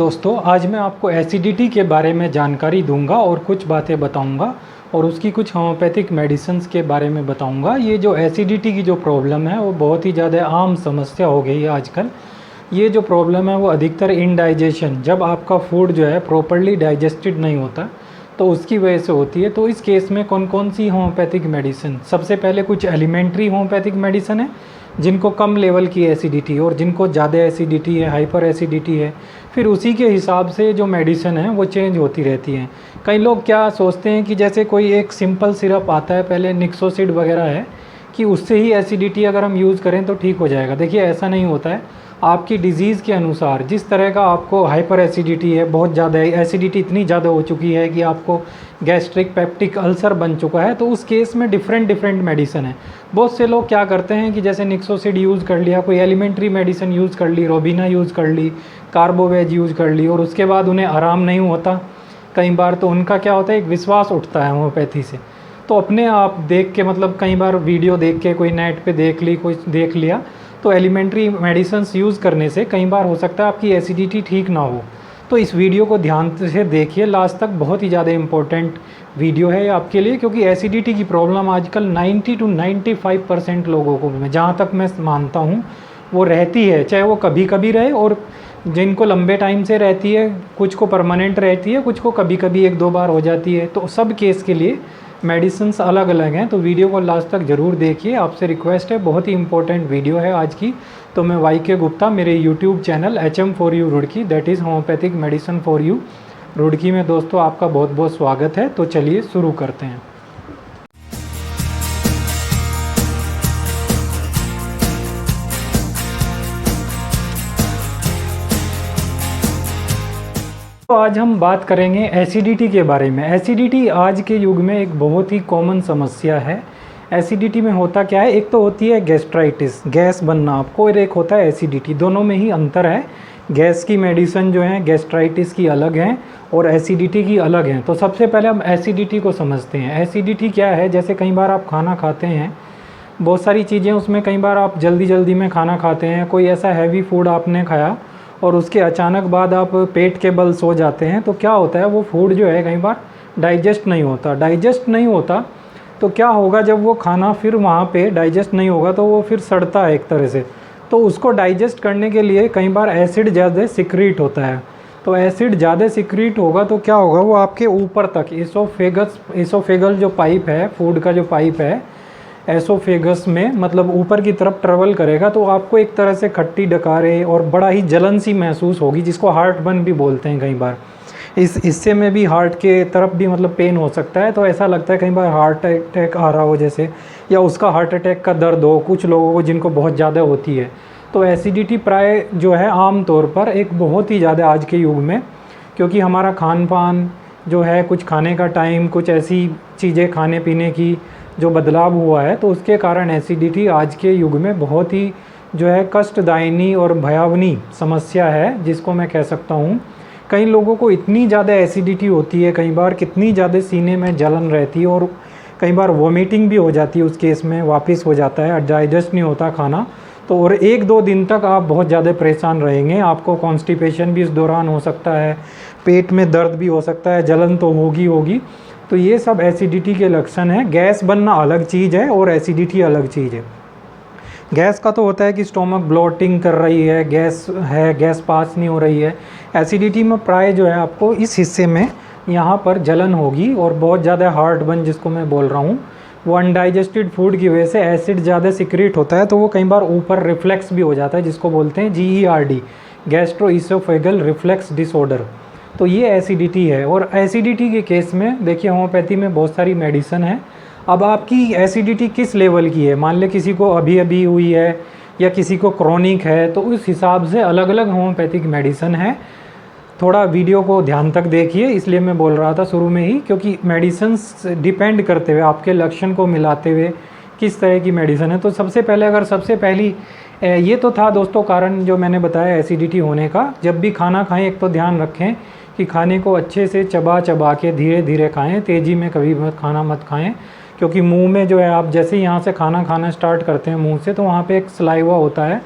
दोस्तों आज मैं आपको एसिडिटी के बारे में जानकारी दूंगा और कुछ बातें बताऊंगा और उसकी कुछ होम्योपैथिक मेडिसिन्स के बारे में बताऊंगा। ये जो एसिडिटी की जो प्रॉब्लम है वो बहुत ही ज़्यादा आम समस्या हो गई है आजकल। ये जो प्रॉब्लम है वो अधिकतर इनडाइजेशन, जब आपका फूड जो है प्रॉपरली डाइजेस्टेड नहीं होता तो उसकी वजह से होती है। तो इस केस में कौन कौन सी होम्योपैथिक मेडिसिन, सबसे पहले कुछ एलिमेंट्री होम्योपैथिक मेडिसिन है जिनको कम लेवल की एसिडिटी और जिनको ज़्यादा एसिडिटी है, हाइपर एसिडिटी है, फिर उसी के हिसाब से जो मेडिसिन है वो चेंज होती रहती हैं। कई लोग क्या सोचते हैं कि जैसे कोई एक सिंपल सिरप आता है, पहले निक्सोसिड वगैरह है, कि उससे ही एसिडिटी अगर हम यूज़ करें तो ठीक हो जाएगा। देखिए ऐसा नहीं होता है। आपकी डिज़ीज़ के अनुसार, जिस तरह का आपको हाइपर एसिडिटी है, बहुत ज़्यादा एसिडिटी इतनी ज़्यादा हो चुकी है कि आपको गैस्ट्रिक पेप्टिक अल्सर बन चुका है, तो उस केस में डिफरेंट मेडिसिन है। बहुत से लोग क्या करते हैं कि जैसे निक्सोसिड यूज़ कर लिया, कोई एलिमेंट्री मेडिसिन यूज़ कर ली, रोबिना यूज़ कर ली, कार्बोवेज यूज़ कर ली, और उसके बाद उन्हें आराम नहीं होता कई बार, तो उनका क्या होता है, एक विश्वास उठता है होम्योपैथी से। तो अपने आप देख के, मतलब कई बार वीडियो देख के, कोई नेट पे देख ली, कोई देख लिया, तो एलिमेंट्री मेडिसिन्स यूज़ करने से कई बार हो सकता है आपकी एसिडिटी ठीक ना हो। तो इस वीडियो को ध्यान से देखिए लास्ट तक, बहुत ही ज़्यादा इम्पोर्टेंट वीडियो है आपके लिए, क्योंकि एसिडिटी की प्रॉब्लम आजकल 90 to 95% लोगों को, मैं जहाँ तक मैं मानता हूँ, वो रहती है। चाहे वो कभी कभी रहे, और जिनको लंबे टाइम से रहती है, कुछ को परमानेंट रहती है, कुछ को कभी कभी एक दो बार हो जाती है। तो सब केस के लिए मेडिसिन्स अलग अलग हैं। तो वीडियो को लास्ट तक ज़रूर देखिए, आपसे रिक्वेस्ट है, बहुत ही इंपॉर्टेंट वीडियो है आज की। तो मैं YK गुप्ता, मेरे YouTube channel HM4U Roorkee, that is homeopathic medicine for you Roorkee में दोस्तों आपका बहुत बहुत स्वागत है। तो चलिए शुरू करते हैं। तो आज हम बात करेंगे एसिडिटी के बारे में। एसिडिटी आज के युग में एक बहुत ही कॉमन समस्या है। एसिडिटी में होता क्या है, एक तो होती है गैस्ट्राइटिस, गैस बनना आपको, और एक होता है एसिडिटी। दोनों में ही अंतर है। गैस की मेडिसिन जो है गैस्ट्राइटिस की अलग हैं और एसिडिटी की अलग हैं। तो सबसे पहले हम एसिडिटी को समझते हैं। एसिडिटी क्या है, जैसे कई बार आप खाना खाते हैं, बहुत सारी चीज़ें उसमें, कई बार आप जल्दी जल्दी में खाना खाते हैं, कोई ऐसा हैवी फूड आपने खाया और उसके अचानक बाद आप पेट के बल सो जाते हैं, तो क्या होता है, वो फूड जो है कई बार डाइजेस्ट नहीं होता। डाइजेस्ट नहीं होता तो क्या होगा, जब वो खाना फिर वहाँ पे डाइजेस्ट नहीं होगा तो वो फिर सड़ता है एक तरह से। तो उसको डाइजेस्ट करने के लिए कई बार एसिड ज़्यादा सिक्रीट होता है। तो एसिड ज़्यादा सिक्रीट होगा तो क्या होगा, वो आपके ऊपर तक एसोफेगल जो पाइप है, फूड का जो पाइप है एसोफेगस में, मतलब ऊपर की तरफ ट्रेवल करेगा, तो आपको एक तरह से खट्टी डकारे और बड़ा ही जलन सी महसूस होगी, जिसको हार्ट बर्न भी बोलते हैं कई बार। इस हिस्से में भी हार्ट के तरफ भी मतलब पेन हो सकता है। तो ऐसा लगता है कई बार हार्ट अटैक आ रहा हो जैसे, या उसका हार्ट अटैक का दर्द हो कुछ लोगों को जिनको बहुत ज़्यादा होती है। तो एसिडिटी प्राय जो है आम तौर पर एक बहुत ही ज़्यादा आज के युग में, क्योंकि हमारा खान पान जो है, कुछ खाने का टाइम, कुछ ऐसी चीज़ें खाने पीने की जो बदलाव हुआ है, तो उसके कारण एसिडिटी आज के युग में बहुत ही जो है कष्टदायिनी और भयावनी समस्या है, जिसको मैं कह सकता हूँ। कई लोगों को इतनी ज़्यादा एसिडिटी होती है, कई बार कितनी ज़्यादा सीने में जलन रहती है और कई बार वॉमिटिंग भी हो जाती है, उस केस में वापस हो जाता है, डाइजेस्ट नहीं होता खाना। तो और 1-2 दिन तक आप बहुत ज़्यादा परेशान रहेंगे। आपको कॉन्स्टिपेशन भी इस दौरान हो सकता है, पेट में दर्द भी हो सकता है, जलन तो होगी। तो ये सब एसिडिटी के लक्षण हैं। गैस बनना अलग चीज़ है और एसिडिटी अलग चीज़ है। गैस का तो होता है कि स्टोमक ब्लोटिंग कर रही है, गैस पास नहीं हो रही है। एसिडिटी में प्राय जो है आपको इस हिस्से में यहाँ पर जलन होगी और बहुत ज़्यादा हार्ट बर्न, जिसको मैं बोल रहा हूँ, वो अनडाइजेस्टेड फूड की वजह से एसिड ज़्यादा सिक्रेट होता है, तो वो कई बार ऊपर रिफ्लेक्स भी हो जाता है, जिसको बोलते हैं GERD, गैस्ट्रोइसोफेगल रिफ्लेक्स डिसऑर्डर। तो ये एसिडिटी है। और एसिडिटी के केस में देखिए, होम्योपैथी में बहुत सारी मेडिसिन है। अब आपकी एसिडिटी किस लेवल की है, मान ले किसी को अभी अभी हुई है या किसी को क्रॉनिक है, तो उस हिसाब से अलग अलग होम्योपैथिक मेडिसिन है। थोड़ा वीडियो को ध्यान तक देखिए, इसलिए मैं बोल रहा था शुरू में ही, क्योंकि मेडिसिन्स डिपेंड करते हुए, आपके लक्षण को मिलाते हुए किस तरह की मेडिसिन है। तो सबसे पहली ये तो था दोस्तों कारण जो मैंने बताया एसिडिटी होने का। जब भी खाना खाएं, एक तो ध्यान रखें कि खाने को अच्छे से चबा के धीरे धीरे खाएं, तेज़ी में कभी खाना मत खाएं, क्योंकि मुंह में जो है, आप जैसे ही यहाँ से खाना खाना स्टार्ट करते हैं मुंह से, तो वहाँ पे एक सलाइवा होता है,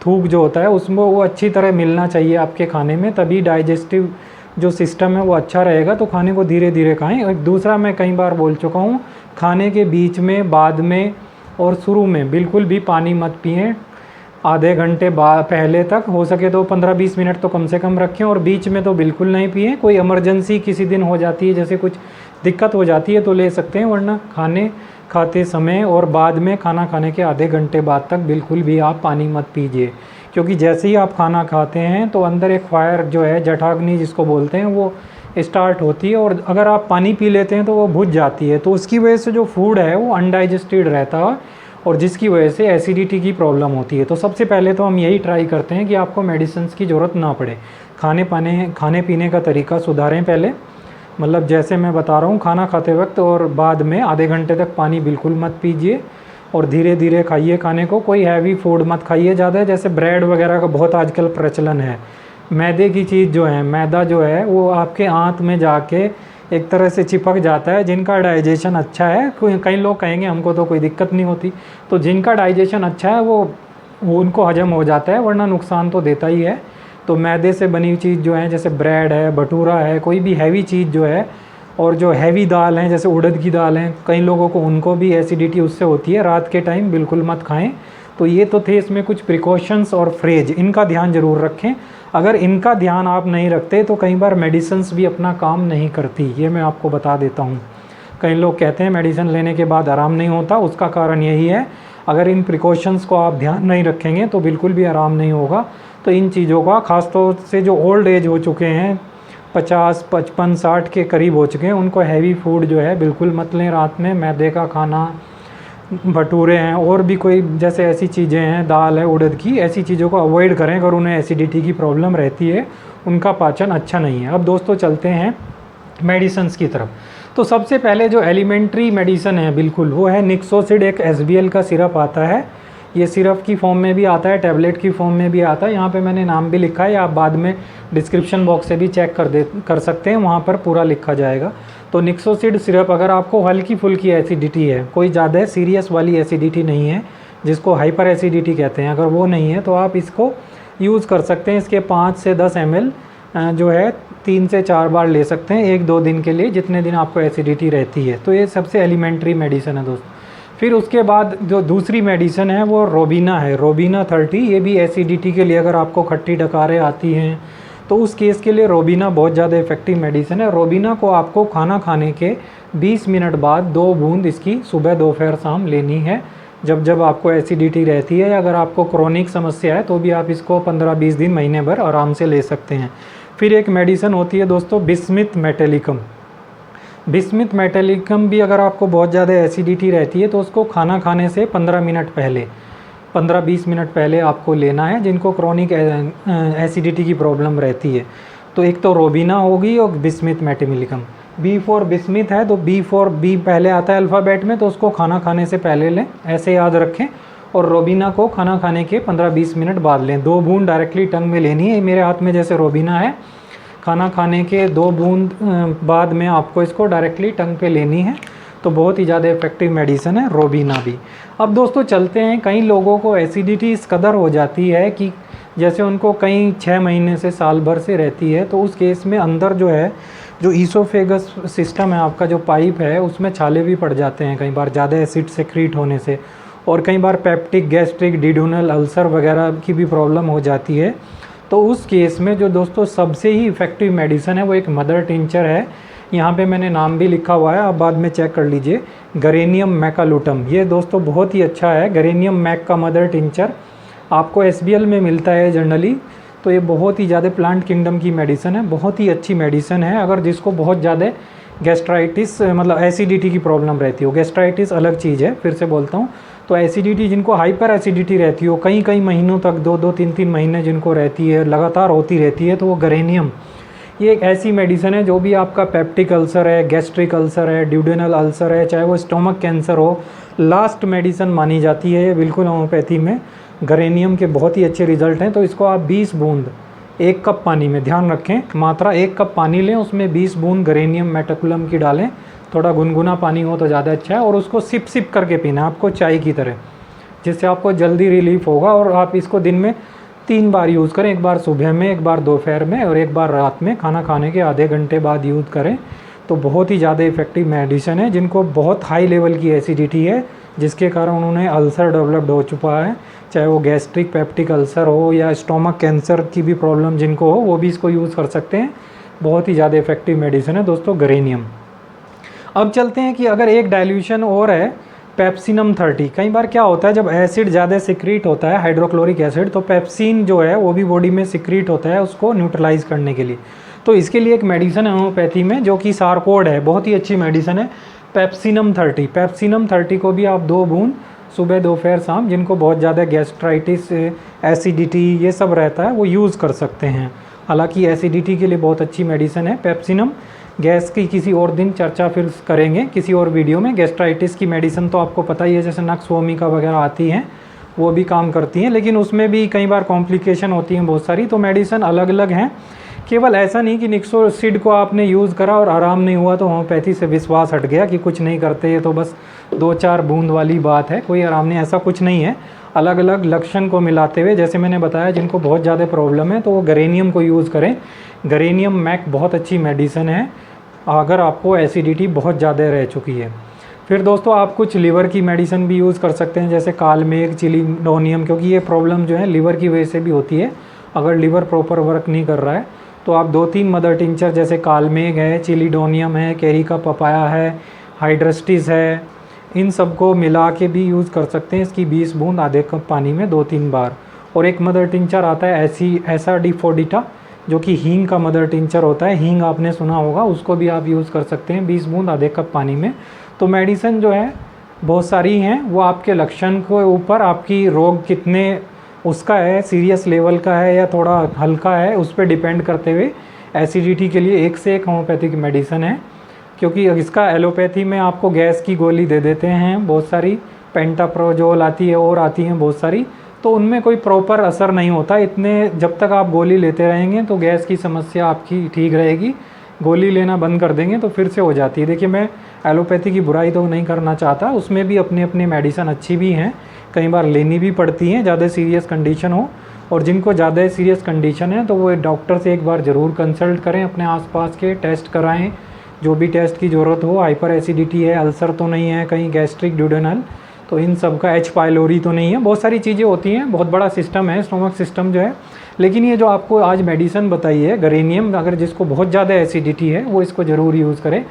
थूक जो होता है उसमें वो अच्छी तरह मिलना चाहिए आपके खाने में, तभी डाइजेस्टिव जो सिस्टम है वो अच्छा रहेगा। तो खाने को धीरे धीरे खाएं। और दूसरा, मैं कई बार बोल चुका हूँ, खाने के बीच में, बाद में और शुरू में बिल्कुल भी पानी मत पिएं। आधे घंटे बाद पहले तक हो सके तो 15-20 मिनट तो कम से कम रखें, और बीच में तो बिल्कुल नहीं पिए। कोई इमरजेंसी किसी दिन हो जाती है, जैसे कुछ दिक्कत हो जाती है तो ले सकते हैं, वरना खाने खाते समय और बाद में, खाना खाने के आधे घंटे बाद तक बिल्कुल भी आप पानी मत पीजिए। क्योंकि जैसे ही आप खाना खाते हैं तो अंदर एक फायर जो है, जठाग्नि जिसको बोलते हैं, वो स्टार्ट होती है, और अगर आप पानी पी लेते हैं तो वो बुझ जाती है। तो उसकी वजह से जो फूड है वो अनडाइजेस्टेड रहता है, और जिसकी वजह से एसिडिटी की प्रॉब्लम होती है। तो सबसे पहले तो हम यही ट्राई करते हैं कि आपको मेडिसिन की ज़रूरत ना पड़े। खाने पीने का तरीका सुधारें पहले, मतलब जैसे मैं बता रहा हूँ, खाना खाते वक्त और बाद में आधे घंटे तक पानी बिल्कुल मत पीजिए, और धीरे धीरे खाइए खाने को। कोई हैवी फूड मत खाइए ज़्यादा, जैसे ब्रेड वगैरह का बहुत आजकल प्रचलन है। मैदे की चीज़ जो है, मैदा जो है वो आपके आंत में जाके एक तरह से चिपक जाता है। जिनका डाइजेशन अच्छा है, कई लोग कहेंगे हमको तो कोई दिक्कत नहीं होती, तो जिनका डाइजेशन अच्छा है वो उनको हजम हो जाता है, वरना नुकसान तो देता ही है। तो मैदे से बनी हुई चीज़ जो है, जैसे ब्रेड है, भटूरा है, कोई भी हैवी चीज़ जो है, और जो हैवी दाल हैं जैसे उड़द की दाल हैं, कई लोगों को उनको भी एसिडिटी उससे होती है। रात के टाइम बिल्कुल मत खाएं। तो ये तो थे इसमें कुछ प्रिकॉशंस और फ्रेज, इनका ध्यान ज़रूर रखें। अगर इनका ध्यान आप नहीं रखते तो कई बार मेडिसिन्स भी अपना काम नहीं करती, ये मैं आपको बता देता हूँ। कई लोग कहते हैं मेडिसिन लेने के बाद आराम नहीं होता, उसका कारण यही है, अगर इन प्रिकॉशंस को आप ध्यान नहीं रखेंगे तो बिल्कुल भी आराम नहीं होगा। तो इन चीज़ों का, ख़ासतौर से जो ओल्ड एज हो चुके हैं, 50, 55, 60 के करीब हो चुके हैं, उनको हैवी फूड जो है बिल्कुल मत लें रात में। मैदे का खाना, भटूरे हैं, और भी कोई जैसे ऐसी चीज़ें हैं, दाल है उड़द की, ऐसी चीज़ों को अवॉइड करें अगर उन्हें एसिडिटी की प्रॉब्लम रहती है, उनका पाचन अच्छा नहीं है। अब दोस्तों चलते हैं मेडिसिन्स की तरफ। तो सबसे पहले जो एलिमेंट्री मेडिसन है बिल्कुल, वो है निक्सोसिड। एक SBL का सिरप आता है, ये सिरप की फॉर्म में भी आता है, टैबलेट की फॉर्म में भी आता है। यहाँ पे मैंने नाम भी लिखा है, आप बाद में डिस्क्रिप्शन बॉक्स से भी चेक कर सकते हैं, वहाँ पर पूरा लिखा जाएगा। तो निक्सोसिड सिरप, अगर आपको हल्की फुल्की एसिडिटी है, कोई ज़्यादा सीरियस वाली एसिडिटी नहीं है जिसको हाइपर एसिडिटी कहते हैं, अगर वो नहीं है तो आप इसको यूज़ कर सकते हैं। इसके 5 से 10 ml जो है 3 से 4 बार ले सकते हैं 1-2 दिन के लिए, जितने दिन आपको एसिडिटी रहती है। तो ये सबसे एलिमेंट्री मेडिसिन है दोस्तों। फिर उसके बाद जो दूसरी मेडिसिन है वो रोबीना है, रोबीना 30। ये भी एसिडिटी के लिए, अगर आपको खट्टी डकारें आती हैं तो उस केस के लिए रोबीना बहुत ज़्यादा इफेक्टिव मेडिसिन है। रोबीना को आपको खाना खाने के 20 मिनट बाद 2 बूंद इसकी सुबह, दोपहर, शाम लेनी है, जब आपको एसिडिटी रहती है। अगर आपको क्रोनिक समस्या है तो भी आप इसको 15-20 दिन, महीने भर आराम से ले सकते हैं। फिर एक मेडिसिन होती है दोस्तों बिस्मिथ मेटेलिकम। बिस्मिथ मेटेलिकम भी, अगर आपको बहुत ज़्यादा एसिडिटी रहती है तो उसको खाना खाने से 15 मिनट पहले, 15-20 मिनट पहले आपको लेना है, जिनको क्रोनिक एसिडिटी की प्रॉब्लम रहती है। तो एक तो रोबीना होगी और bismuth metallicum. B for bismuth है, तो बी पहले आता है अल्फ़ाबेट में, तो उसको खाना खाने से पहले लें, ऐसे याद रखें। और रोबीना को खाना खाने के 15-20 मिनट बाद लें। 2 बूंद डायरेक्टली टंग में लेनी है। मेरे हाथ में जैसे रोबीना है, खाना खाने के 2 बूंद बाद में आपको इसको डायरेक्टली टंग पे लेनी है। तो बहुत ही ज़्यादा इफेक्टिव मेडिसिन है रोबीना भी। अब दोस्तों चलते हैं, कई लोगों को एसिडिटी इस कदर हो जाती है कि जैसे उनको कई 6 महीने से, साल भर से रहती है, तो उस केस में अंदर जो है, जो ईसोफेगस सिस्टम है, आपका जो पाइप है, उसमें छाले भी पड़ जाते हैं कई बार ज़्यादा एसिड सेक्रीट होने से, और कई बार पेप्टिक, गैस्ट्रिक, डिडोनल अल्सर वगैरह की भी प्रॉब्लम हो जाती है। तो उस केस में जो दोस्तों सबसे ही इफ़ेक्टिव मेडिसिन है वो एक मदर टिंचर है। यहाँ पे मैंने नाम भी लिखा हुआ है, आप बाद में चेक कर लीजिए। गरेनियम मैकालुटम, ये दोस्तों बहुत ही अच्छा है। गरेनियम मैक का मदर टिंचर आपको SBL में मिलता है जनरली। तो ये बहुत ही ज़्यादा प्लांट किंगडम की मेडिसिन है, बहुत ही अच्छी मेडिसिन है। अगर जिसको बहुत ज़्यादा गैस्ट्राइटिस, मतलब एसिडिटी की प्रॉब्लम रहती हो, गैस्ट्राइटिस अलग चीज़ है, फिर से बोलता हूँ, तो एसिडिटी, जिनको हाइपर एसिडिटी रहती हो कई महीनों तक, 2-2, 3-3 महीने जिनको रहती है, लगातार होती रहती है, तो वो गरेनियम, ये एक ऐसी मेडिसिन है जो भी आपका पेप्टिक अल्सर है, गैस्ट्रिक अल्सर है, ड्यूडेनल अल्सर है, चाहे वो स्टोमक कैंसर हो, लास्ट मेडिसिन मानी जाती है ये बिल्कुल होम्योपैथी में। गरेनियम के बहुत ही अच्छे रिजल्ट हैं। तो इसको आप 20 बूंद 1 कप पानी में, ध्यान रखें मात्रा 1 कप पानी लें, उसमें 20 बूंद गरेनियम मेटाकुलम की डालें, थोड़ा गुनगुना पानी हो तो ज़्यादा अच्छा है, और उसको सिप करके पीना है आपको, चाय की तरह, जिससे आपको जल्दी रिलीफ होगा। और आप इसको दिन में 3 बार यूज़ करें, एक बार सुबह में, एक बार दोपहर में और एक बार रात में खाना खाने के आधे घंटे बाद यूज़ करें। तो बहुत ही ज़्यादा इफ़ेक्टिव मेडिसिन है। जिनको बहुत हाई लेवल की एसिडिटी है, जिसके कारण उन्हें अल्सर डेवलप्ड हो चुका है, चाहे वो गैस्ट्रिक पेप्टिक अल्सर हो या स्टोमक कैंसर की भी प्रॉब्लम जिनको हो, वो भी इसको यूज़ कर सकते हैं। बहुत ही ज़्यादा इफ़ेक्टिव मेडिसिन है दोस्तों गरेनियम। अब चलते हैं कि अगर एक डाइल्यूशन और है पेप्सिनम 30। कई बार क्या होता है, जब एसिड ज़्यादा सिक्रीट होता है, हाइड्रोक्लोरिक एसिड, तो पेप्सिन जो है वो भी बॉडी में सिक्रीट होता है उसको न्यूट्रलाइज करने के लिए। तो इसके लिए एक मेडिसिन है होम्योपैथी में जो कि सारकोड है, बहुत ही अच्छी मेडिसिन है पेप्सिनम 30। पेप्सिनम 30 को भी आप 2 बूंद सुबह दोपहर शाम, जिनको बहुत ज़्यादा गैस्ट्राइटिस एसिडिटी ये सब रहता है, वो यूज़ कर सकते हैं। हालांकि एसिडिटी के लिए बहुत अच्छी मेडिसिन है पेप्सिनम। गैस की किसी और दिन चर्चा फिर करेंगे किसी और वीडियो में। गैस्ट्राइटिस की मेडिसिन तो आपको पता ही है, जैसे नक्स वोमिका वगैरह आती हैं वो भी काम करती हैं, लेकिन उसमें भी कई बार कॉम्प्लिकेशन होती हैं बहुत सारी। तो मेडिसिन अलग अलग हैं। केवल ऐसा नहीं कि निक्सोसिड को आपने यूज़ करा और आराम नहीं हुआ तो होम्योपैथी से विश्वास हट गया कि कुछ नहीं करते, ये तो बस 2-4 बूंद वाली बात है, कोई आराम नहीं, ऐसा कुछ नहीं है। अलग अलग लक्षण को मिलाते हुए, जैसे मैंने बताया, जिनको बहुत ज़्यादा प्रॉब्लम है तो वो गरेनियम को यूज़ करें। गरेनियम मैक बहुत अच्छी मेडिसिन है अगर आपको एसिडिटी बहुत ज़्यादा रह चुकी है। फिर दोस्तों आप कुछ लीवर की मेडिसिन भी यूज़ कर सकते हैं, जैसे कालमेघ, चिलीडोनियम, क्योंकि ये प्रॉब्लम जो है लीवर की वजह से भी होती है। अगर लीवर प्रॉपर वर्क नहीं कर रहा है तो आप 2-3 मदर टिंचर जैसे कालमेघ है, चिलीडोनियम है, कैरी का पपाया है, हाइड्रस्टिस है, इन सबको मिला के भी यूज़ कर सकते हैं। इसकी 20 बूंद आधे कप पानी में 2-3 बार। और एक मदर टिंचर आता है एसाडिफोडिटा, जो कि हींग का मदर टिंचर होता है, हींग आपने सुना होगा, उसको भी आप यूज़ कर सकते हैं 20 बूंद आधे कप पानी में। तो मेडिसिन जो है बहुत सारी हैं, वो आपके लक्षण के ऊपर, आपकी रोग कितने उसका है, सीरियस लेवल का है या थोड़ा हल्का है, उस पर डिपेंड करते हुए एसिडिटी के लिए एक से एक होम्योपैथिक मेडिसिन है। क्योंकि इसका एलोपैथी में आपको गैस की गोली दे देते हैं बहुत सारी, पेंटाप्रोजोल आती है और आती हैं बहुत सारी, तो उनमें कोई प्रॉपर असर नहीं होता इतने। जब तक आप गोली लेते रहेंगे तो गैस की समस्या आपकी ठीक रहेगी। गोली लेना बंद कर देंगे तो फिर से हो जाती है। देखिए, मैं एलोपैथी की बुराई तो नहीं करना चाहता, उसमें भी अपनी अपनी मेडिसिन अच्छी भी हैं, कई बार लेनी भी पड़ती हैं ज़्यादा सीरियस कंडीशन हो। और जिनको ज़्यादा सीरियस कंडीशन है तो वो डॉक्टर से एक बार ज़रूर कंसल्ट करें, अपने आसपास के टेस्ट कराएं, जो भी टेस्ट की ज़रूरत हो। हाइपर एसिडिटी है, अल्सर तो नहीं है, कहीं गैस्ट्रिक ड्यूडेनल, तो इन सब का एच पाइलोरी तो नहीं है, बहुत सारी चीज़ें होती हैं। बहुत बड़ा सिस्टम है स्टोमक सिस्टम जो है। लेकिन ये जो आपको आज मेडिसिन बताई है गरेनियम, अगर जिसको बहुत ज़्यादा एसिडिटी है वो इसको ज़रूर यूज़ करें,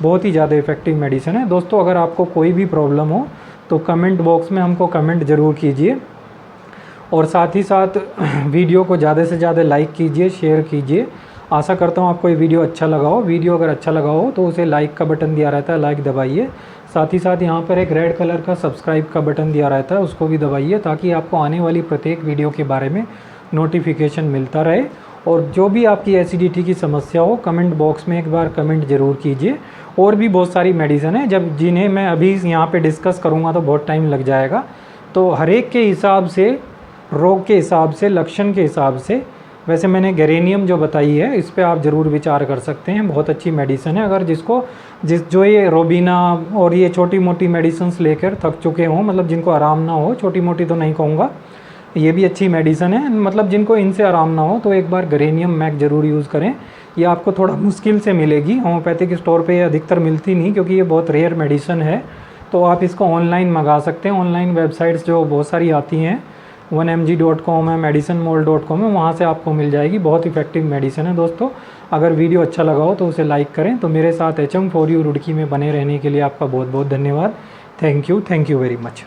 बहुत ही ज़्यादा इफेक्टिव मेडिसिन है। दोस्तों अगर आपको कोई भी प्रॉब्लम हो तो कमेंट बॉक्स में हमको कमेंट ज़रूर कीजिए, और साथ ही साथ वीडियो को ज़्यादा से ज़्यादा लाइक कीजिए, शेयर कीजिए। आशा करता हूँ आपको ये वीडियो अच्छा लगा हो। वीडियो अगर अच्छा लगा हो तो उसे लाइक का बटन दिया रहता है, लाइक दबाइए। साथ ही साथ यहाँ पर एक रेड कलर का सब्सक्राइब का बटन दिया रहता है, उसको भी दबाइए, ताकि आपको आने वाली प्रत्येक वीडियो के बारे में नोटिफिकेशन मिलता रहे। और जो भी आपकी एसिडिटी की समस्या हो, कमेंट बॉक्स में एक बार कमेंट ज़रूर कीजिए। और भी बहुत सारी मेडिसिन है जब जिन्हें मैं अभी यहाँ पे डिस्कस करूँगा तो बहुत टाइम लग जाएगा। तो हर एक के हिसाब से, रोग के हिसाब से, लक्षण के हिसाब से, वैसे मैंने गरेनियम जो बताई है इस पे आप ज़रूर विचार कर सकते हैं, बहुत अच्छी मेडिसिन है। अगर जो ये रोबीना और ये छोटी मोटी मेडिसिन्स लेकर थक चुके हों, मतलब जिनको आराम ना हो, छोटी मोटी तो नहीं कहूँगा, ये भी अच्छी मेडिसिन है, मतलब जिनको इनसे आराम ना हो तो एक बार गरेनियम मैक ज़रूर यूज़ करें। ये आपको थोड़ा मुश्किल से मिलेगी, होम्योपैथिक स्टोर पे ये अधिकतर मिलती नहीं, क्योंकि ये बहुत रेयर मेडिसिन है। तो आप इसको ऑनलाइन मंगा सकते हैं, ऑनलाइन वेबसाइट्स जो बहुत सारी आती हैं, 1mg.com है, medicinemall.com है, वहाँ से आपको मिल जाएगी। बहुत इफेक्टिव मेडिसिन है दोस्तों। अगर वीडियो अच्छा लगा हो तो उसे लाइक करें। तो मेरे साथ HM4U रुड़की में बने रहने के लिए आपका बहुत बहुत धन्यवाद। Thank you very much.